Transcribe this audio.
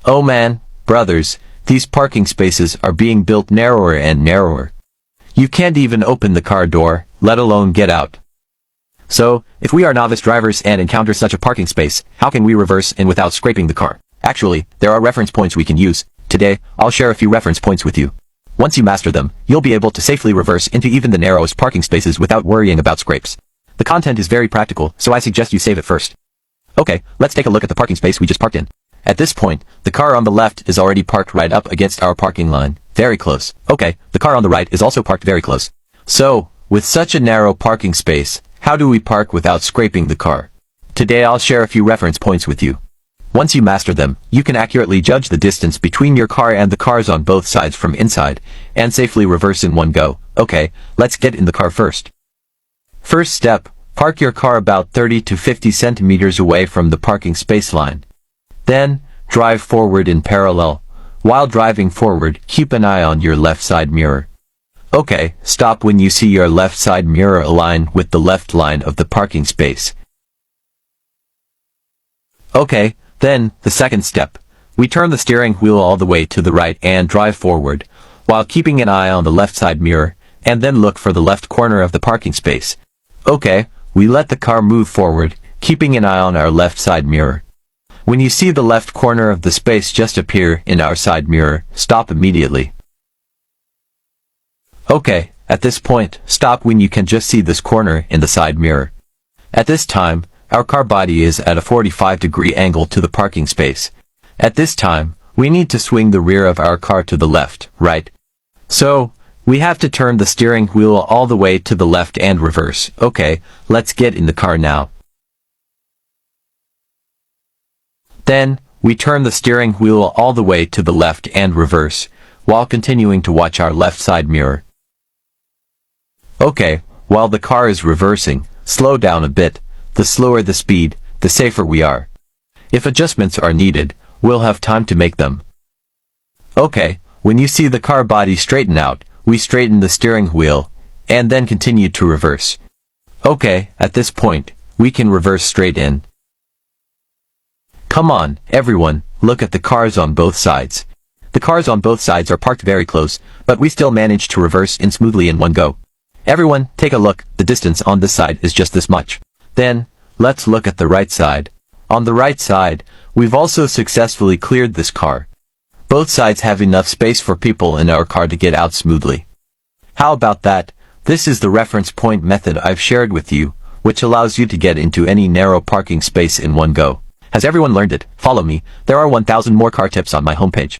Oh man, brothers, these parking spaces are being built narrower and narrower. You can't even open the car door, let alone get out. So, if we are novice drivers and encounter such a parking space, how can we reverse in without scraping the car? Actually, there are reference points we can use. Today, I'll share a few reference points with you. Once you master them, you'll be able to safely reverse into even the narrowest parking spaces without worrying about scrapes. The content is very practical, so I suggest you save it first. Okay, let's take a look at the parking space we just parked in. At this point, the car on the left is already parked right up against our parking line. Very close. Okay, the car on the right is also parked very close. So, with such a narrow parking space, how do we park without scraping the car? Today I'll share a few reference points with you. Once you master them, you can accurately judge the distance between your car and the cars on both sides from inside, and safely reverse in one go. Okay, let's get in the car first. First step, park your car about 30 to 50 centimeters away from the parking space line. Then, drive forward in parallel. While driving forward, keep an eye on your left side mirror. Okay, stop when you see your left side mirror align with the left line of the parking space. Okay, then, the second step. We turn the steering wheel all the way to the right and drive forward, while keeping an eye on the left side mirror, and then look for the left corner of the parking space. Okay, we let the car move forward, keeping an eye on our left side mirror. When you see the left corner of the space just appear in our side mirror, stop immediately. Okay, at this point, stop when you can just see this corner in the side mirror. At this time, our car body is at a 45-degree angle to the parking space. At this time, we need to swing the rear of our car to the left, right? So, we have to turn the steering wheel all the way to the left and reverse. Okay, let's get in the car now. Then, we turn the steering wheel all the way to the left and reverse, while continuing to watch our left side mirror. Okay, while the car is reversing, slow down a bit. The slower the speed, the safer we are. If adjustments are needed, we'll have time to make them. Okay, when you see the car body straighten out, we straighten the steering wheel, and then continue to reverse. Okay, at this point, we can reverse straight in. Come on, everyone, look at the cars on both sides. The cars on both sides are parked very close, but we still manage to reverse in smoothly in one go. Everyone, take a look, the distance on this side is just this much. Then, let's look at the right side. On the right side, we've also successfully cleared this car. Both sides have enough space for people in our car to get out smoothly. How about that? This is the reference point method I've shared with you, which allows you to get into any narrow parking space in one go. Has everyone learned it? Follow me, there are 1000 more car tips on my homepage.